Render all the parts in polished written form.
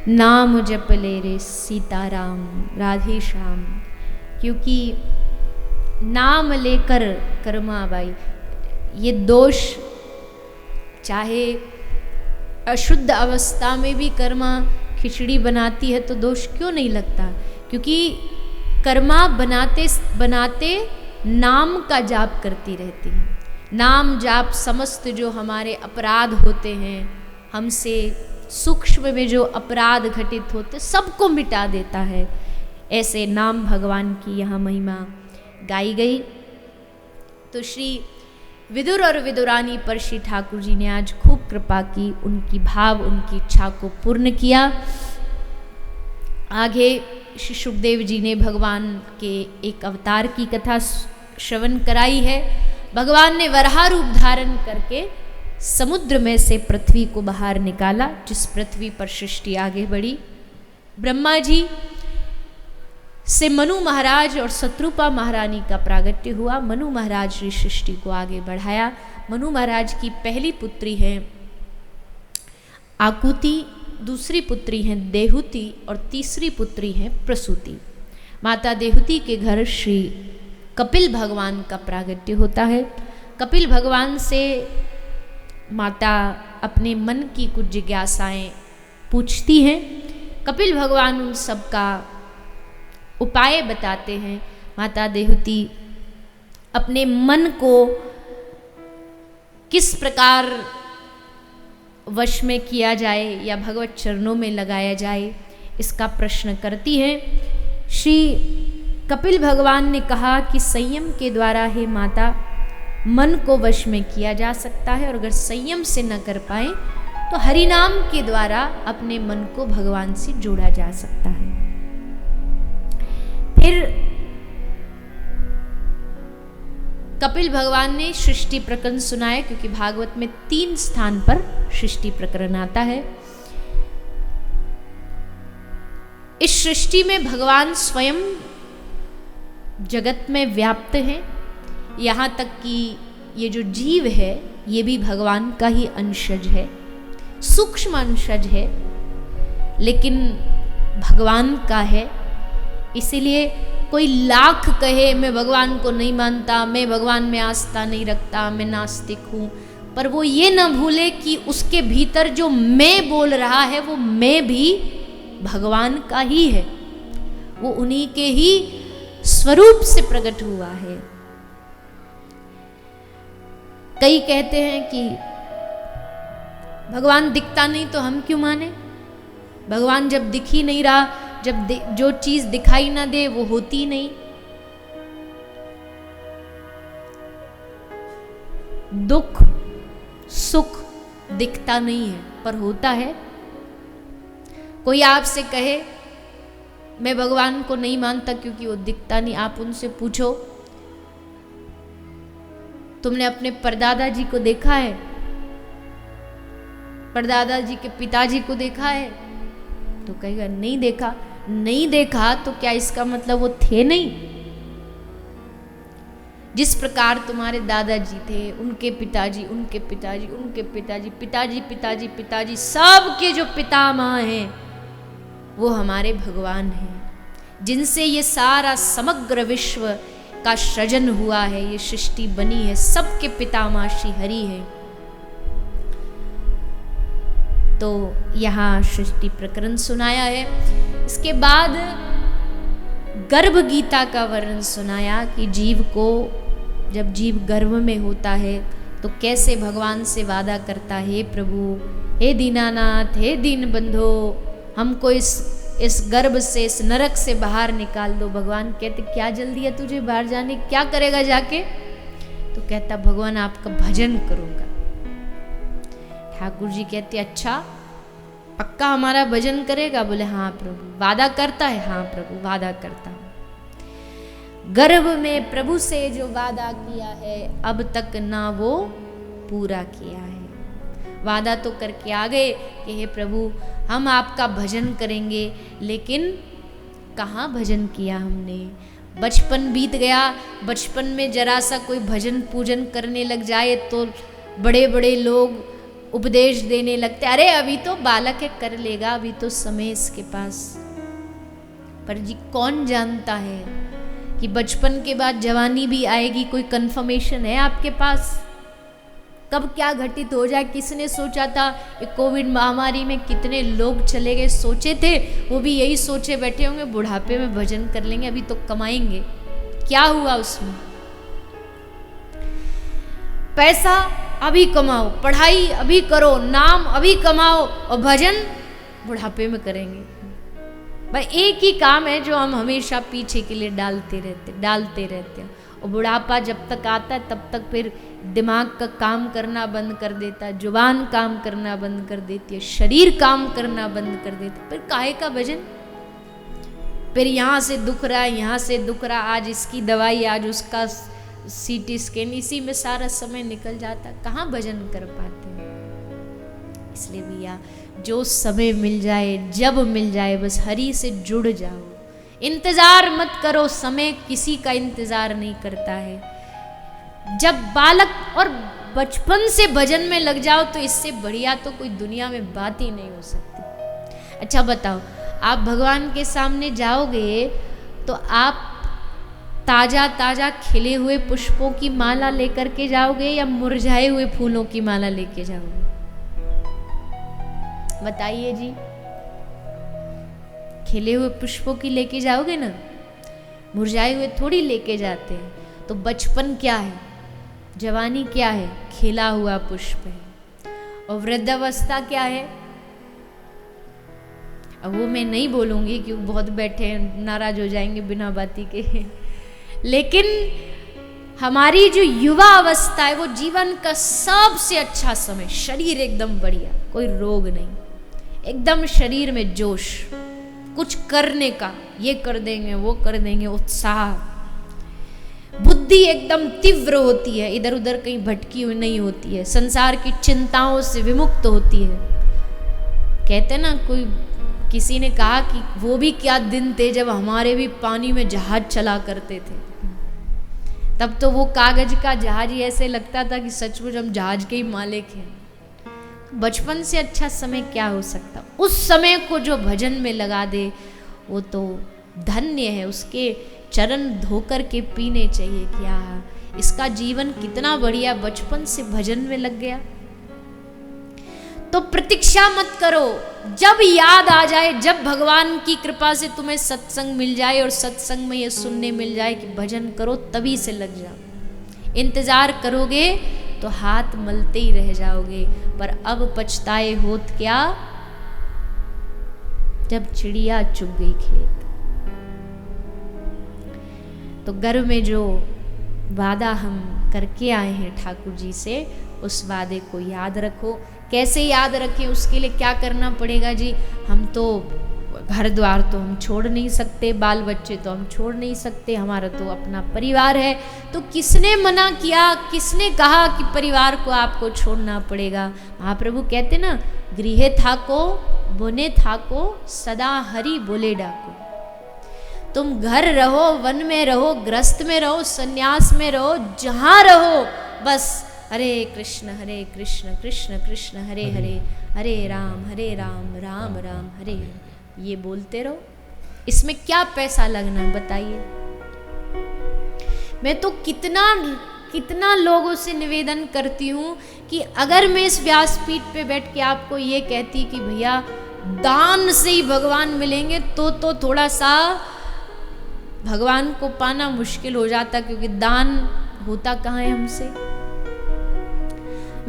नाम जप ले रे सीताराम राधे श्याम। क्योंकि नाम लेकर कर्मा बाई, ये दोष चाहे अशुद्ध अवस्था में भी कर्मा खिचड़ी बनाती है तो दोष क्यों नहीं लगता, क्योंकि कर्मा बनाते बनाते नाम का जाप करती रहती है। नाम जाप समस्त जो हमारे अपराध होते हैं, हमसे सूक्ष्म में जो अपराध घटित होते सबको मिटा देता है। ऐसे नाम भगवान की यहाँ महिमा गाई गई। तो श्री विदुर और विदुरानी पर श्री ठाकुर जी ने आज खूब कृपा की, उनकी भाव उनकी इच्छा को पूर्ण किया। आगे श्री सुखदेव जी ने भगवान के एक अवतार की कथा श्रवण कराई है। भगवान ने वराह रूप धारण करके समुद्र में से पृथ्वी को बाहर निकाला, जिस पृथ्वी पर सृष्टि आगे बढ़ी। ब्रह्मा जी से मनु महाराज और शत्रुपा महारानी का प्रागट्य हुआ। मनु महाराज ने सृष्टि को आगे बढ़ाया। मनु महाराज की पहली पुत्री है आकुति, दूसरी पुत्री है देहुति और तीसरी पुत्री है प्रसूति। माता देहुति के घर श्री कपिल भगवान का प्रागट्य होता है। कपिल भगवान से माता अपने मन की कुछ जिज्ञासाएं पूछती हैं। कपिल भगवान उन सब का उपाय बताते हैं। माता देहुति अपने मन को किस प्रकार वश में किया जाए या भगवत चरणों में लगाया जाए, इसका प्रश्न करती हैं। श्री कपिल भगवान ने कहा कि संयम के द्वारा हे माता मन को वश में किया जा सकता है, और अगर संयम से न कर पाए तो हरिनाम के द्वारा अपने मन को भगवान से जोड़ा जा सकता है। फिर कपिल भगवान ने सृष्टि प्रकरण सुनाया, क्योंकि भागवत में 3 स्थान पर सृष्टि प्रकरण आता है। इस सृष्टि में भगवान स्वयं जगत में व्याप्त हैं। यहाँ तक कि ये जो जीव है ये भी भगवान का ही अंशज है, सूक्ष्म अंशज है, लेकिन भगवान का है। इसीलिए कोई लाख कहे मैं भगवान को नहीं मानता, मैं भगवान में आस्था नहीं रखता, मैं नास्तिक हूँ, पर वो ये ना भूले कि उसके भीतर जो मैं बोल रहा है वो मैं भी भगवान का ही है, वो उन्हीं के ही स्वरूप से प्रकट हुआ है। कई कहते हैं कि भगवान दिखता नहीं तो हम क्यों माने, भगवान जब दिख ही नहीं रहा, जब जो चीज दिखाई ना दे वो होती नहीं। दुख सुख दिखता नहीं है पर होता है। कोई आपसे कहे मैं भगवान को नहीं मानता क्योंकि वो दिखता नहीं, आप उनसे पूछो तुमने अपने परदादा जी को देखा है, परदादा जी के पिताजी को देखा है, तो कहेगा नहीं देखा। नहीं देखा तो क्या इसका मतलब वो थे नहीं? जिस प्रकार तुम्हारे दादाजी थे, उनके पिताजी, उनके पिताजी, उनके पिताजी, पिताजी पिताजी पिताजी, सबके जो पितामह हैं वो हमारे भगवान हैं, जिनसे ये सारा समग्र विश्व का सृजन हुआ है, ये सृष्टि बनी है, सबके पितामह श्री हरि है। तो यहाँ सृष्टि प्रकरण सुनाया है। इसके बाद गर्भ गीता का वर्णन सुनाया कि जीव को, जब जीव गर्भ में होता है तो कैसे भगवान से वादा करता है, हे प्रभु, हे दीनानाथ, हे दीन बंधो, हमको इस गर्भ से, इस नरक से बाहर निकाल दो। भगवान कहते क्या जल्दी है तुझे बाहर जाने, क्या करेगा जाके? तो कहता भगवान आपका भजन करूंगा। ठाकुर जी कहते अच्छा पक्का हमारा भजन करेगा? बोले हाँ प्रभु। वादा करता है? हाँ प्रभु वादा करता हूं। गर्भ में प्रभु से जो वादा किया है अब तक ना वो पूरा किया है। वादा तो करके आ गए कि हे प्रभु हम आपका भजन करेंगे, लेकिन कहाँ भजन किया हमने? बचपन बीत गया, बचपन में जरा सा कोई भजन पूजन करने लग जाए तो बड़े बड़े लोग उपदेश देने लगते, अरे अभी तो बालक है, कर लेगा, अभी तो समय इसके पास। पर जी कौन जानता है कि बचपन के बाद जवानी भी आएगी? कोई कंफर्मेशन है आपके पास? कब क्या घटित हो जाए? किसने सोचा था? ये कोविड महामारी में कितने लोग चले गए, सोचे थे? वो भी यही सोचे बैठे होंगे बुढ़ापे में भजन कर लेंगे, अभी तो कमाएंगे। क्या हुआ उसमें? पैसा अभी कमाओ, पढ़ाई अभी करो, नाम अभी कमाओ, और भजन बुढ़ापे में करेंगे। भाई एक ही काम है जो हम हमेशा पीछे के लिए डालते रहते हैं। और बुढ़ापा जब तक आता है तब तक फिर दिमाग का काम करना बंद कर देता है, जुबान काम करना बंद कर देती है, शरीर काम करना बंद कर देता है। फिर काहे का भजन? फिर यहाँ से दुख रहा है, यहाँ से दुख रहा, आज इसकी दवाई, आज उसका सीटी स्कैन, इसी में सारा समय निकल जाता, कहाँ भजन कर पाते हैं। इसलिए भैया जो समय मिल जाए, जब मिल जाए, बस हरि से जुड़ जाओ। इंतजार मत करो, समय किसी का इंतजार नहीं करता है। जब बालक और बचपन से भजन में लग जाओ तो इससे बढ़िया तो कोई दुनिया में बात ही नहीं हो सकती। अच्छा बताओ, आप भगवान के सामने जाओगे तो आप ताजा ताजा खिले हुए पुष्पों की माला लेकर के जाओगे या मुरझाए हुए फूलों की माला लेके जाओगे? बताइए जी। खिले हुए पुष्पों की लेके जाओगे ना, मुरझाए हुए थोड़ी लेके जाते हैं। तो बचपन क्या है, जवानी क्या है? खिला हुआ पुष्प है। और वृद्धावस्था क्या है? अब वो मैं नहीं बोलूंगी क्योंकि बहुत बैठे हैं, नाराज हो जाएंगे बिना बाती के। लेकिन हमारी जो युवा अवस्था है वो जीवन का सबसे अच्छा समय, शरीर एकदम बढ़िया, कोई रोग नहीं, एकदम शरीर में जोश, कुछ करने का, ये कर देंगे वो कर देंगे, उत्साह, बुद्धि एकदम तीव्र होती है, इधर उधर कहीं भटकी हुई नहीं होती है, संसार की चिंताओं से विमुक्त होती है। कहते ना, कोई किसी ने कहा कि वो भी क्या दिन थे जब हमारे भी पानी में जहाज चला करते थे। तब तो वो कागज का जहाज ही ऐसे लगता था कि सचमुच हम जहाज के ही मालिक हैं। बचपन से अच्छा समय क्या हो सकता? उस समय को जो भजन में लगा दे वो तो धन्य है। उसके चरण धोकर के पीने चाहिए। क्या इसका जीवन कितना बढ़िया, बचपन से भजन में लग गया। तो प्रतीक्षा मत करो, जब याद आ जाए, जब भगवान की कृपा से तुम्हें सत्संग मिल जाए और सत्संग में ये सुनने मिल जाए कि भजन करो, तभी से लग जाओ। इंतजार करोगे तो हाथ मलते ही रह जाओगे। पर अब पछताए होत क्या, जब चिड़िया चुग गई खेत। तो गर्भ में जो वादा हम करके आए हैं ठाकुर जी से, उस वादे को याद रखो। कैसे याद रखें, उसके लिए क्या करना पड़ेगा जी? हम तो घर द्वार तो हम छोड़ नहीं सकते, बाल बच्चे तो हम छोड़ नहीं सकते, हमारा तो अपना परिवार है। तो किसने मना किया, किसने कहा कि परिवार को आपको छोड़ना पड़ेगा? महाप्रभु कहते ना, गृहे थाको बने थाको, सदा हरि बोले डाको। तुम घर रहो, वन में रहो, ग्रस्त में रहो, सन्यास में रहो, जहाँ रहो, बस हरे कृष्ण कृष्ण कृष्ण हरे हरे, हरे राम राम राम हरे हरे, ये बोलते रहो। इसमें क्या पैसा लगना, बताइए। मैं तो कितना लोगों से निवेदन करती हूँ कि अगर मैं इस व्यासपीठ पे बैठ के आपको ये कहती कि भैया दान से ही भगवान मिलेंगे, तो थोड़ा सा भगवान को पाना मुश्किल हो जाता, क्योंकि दान होता कहाँ है हमसे।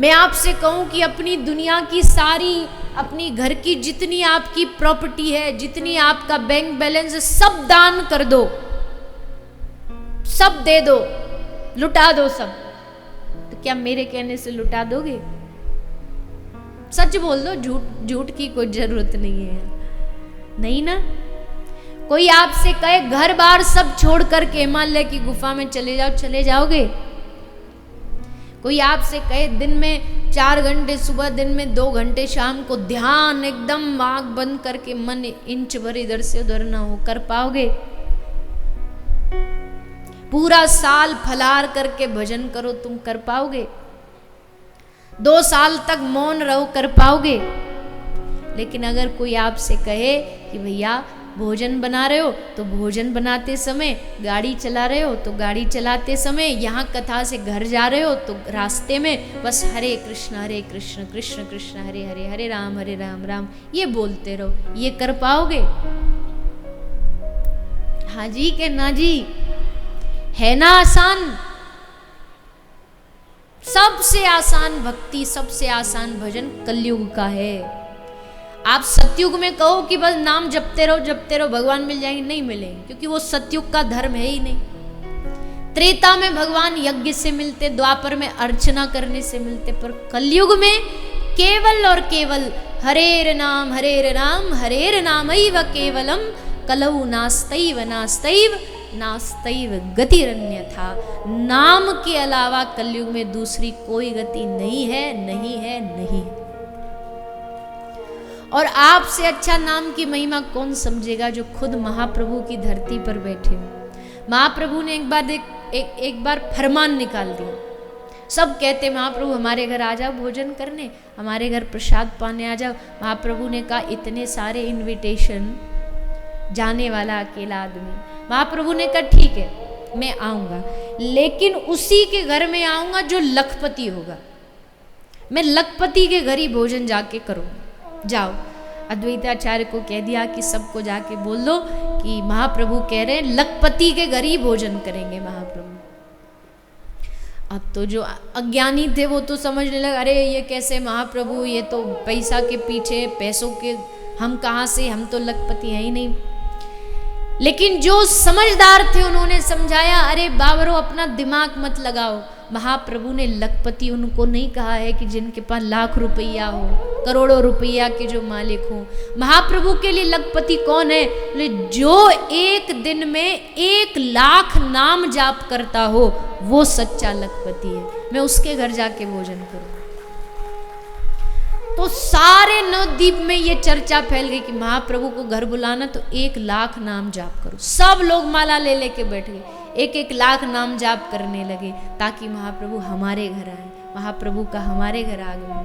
मैं आपसे कहूं कि अपनी दुनिया की सारी, अपनी घर की जितनी आपकी प्रॉपर्टी है, जितनी आपका बैंक बैलेंस है, सब दान कर दो, सब दे दो, लुटा दो सब। तो क्या मेरे कहने से लुटा दोगे? सच बोल दो, झूठ की कोई जरूरत नहीं है। नहीं ना? कोई आपसे कहे घर बार सब छोड़ करके हिमालय की गुफा में चले जाओ, चले जाओगे? कोई आपसे कहे दिन में 4 घंटे सुबह, दिन में 2 घंटे शाम को ध्यान, एकदम आंख बंद करके मन इंच भर इधर से उधर ना हो, कर पाओगे? पूरा साल फलाहार करके भजन करो, तुम कर पाओगे? 2 साल तक मौन रहो, कर पाओगे? लेकिन अगर कोई आपसे कहे कि भैया भोजन बना रहे हो तो भोजन बनाते समय, गाड़ी चला रहे हो तो गाड़ी चलाते समय, यहाँ कथा से घर जा रहे हो तो रास्ते में बस हरे कृष्ण कृष्ण कृष्ण हरे हरे, हरे राम राम ये बोलते रहो, ये कर पाओगे? हाँ जी के ना जी? है ना आसान? सबसे आसान भक्ति, सबसे आसान भजन कलयुग का है। आप सतयुग में कहो कि बस नाम जपते रहो भगवान मिल जाएंगे, नहीं मिलेंगे, क्योंकि वो सतयुग का धर्म है ही नहीं। त्रेता में भगवान यज्ञ से मिलते, द्वापर में अर्चना करने से मिलते, पर कलयुग में केवल और केवल हरेर नाम हरेर नामैव केवलम कलौ नास्तैव नास्तैव नास्तैव गतिरन्यथा। नाम के अलावा कलयुग में दूसरी कोई गति नहीं है, नहीं है, नहीं है। और आपसे अच्छा नाम की महिमा कौन समझेगा जो खुद महाप्रभु की धरती पर बैठे हो। महाप्रभु ने एक बार फरमान निकाल दिया। सब कहते महाप्रभु हमारे घर आ जाओ भोजन करने, हमारे घर प्रसाद पाने आ जाओ। महाप्रभु ने कहा इतने सारे इनविटेशन, जाने वाला अकेला आदमी। महाप्रभु ने कहा ठीक है मैं आऊँगा, लेकिन उसी के घर में आऊँगा जो लखपति होगा। मैं लखपति के घर ही भोजन जाके करूँगा। जाओ अद्वैताचार्य को कह दिया कि सबको जाके बोल दो कि महाप्रभु कह रहे हैं लखपति के घर ही भोजन करेंगे महाप्रभु। अब तो जो अज्ञानी थे वो तो समझने लगे अरे ये कैसे महाप्रभु, ये तो पैसा के पीछे, पैसों के, हम कहाँ से, हम तो लखपति हैं ही नहीं। लेकिन जो समझदार थे उन्होंने समझाया अरे बाबरो अपना दिमाग मत लगाओ। महाप्रभु ने लखपति उनको नहीं कहा है कि जिनके पास लाख रुपया हो, करोड़ों रुपया के जो मालिक हो। महाप्रभु के लिए लखपति कौन है? जो एक दिन में 1 लाख नाम जाप करता हो वो सच्चा लखपति है। मैं उसके घर जाके भोजन करूं। तो सारे नवद्वीप में ये चर्चा फैल गई कि महाप्रभु को घर बुलाना तो 1 लाख नाम जाप करो। सब लोग माला ले लेके बैठ गए, 1-1 लाख नाम जाप करने लगे ताकि महाप्रभु हमारे घर आए। महाप्रभु का हमारे घर आगमन।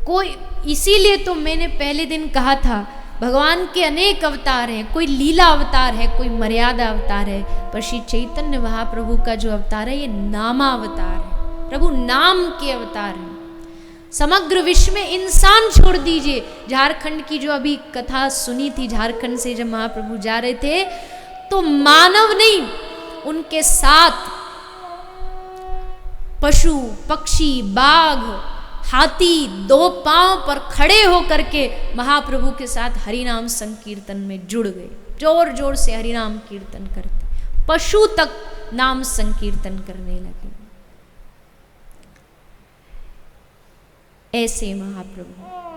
कोई, इसीलिए तो मैंने पहले दिन कहा था भगवान के अनेक अवतार हैं, कोई लीला अवतार है, कोई मर्यादा अवतार है, पर श्री चैतन्य महाप्रभु का जो अवतार है ये नामावतार है। प्रभु नाम के अवतार हैं। समग्र विश्व में इंसान छोड़ दीजिए। झारखंड की जो अभी कथा सुनी थी, झारखंड से जब महाप्रभु जा रहे थे तो मानव नहीं, उनके साथ पशु, पक्षी, बाघ, हाथी 2 पांव पर खड़े होकर के महाप्रभु के साथ हरिनाम संकीर्तन में जुड़ गए। जोर जोर से हरिनाम कीर्तन करते, पशु तक नाम संकीर्तन करने लगे। ऐसे महाप्रभु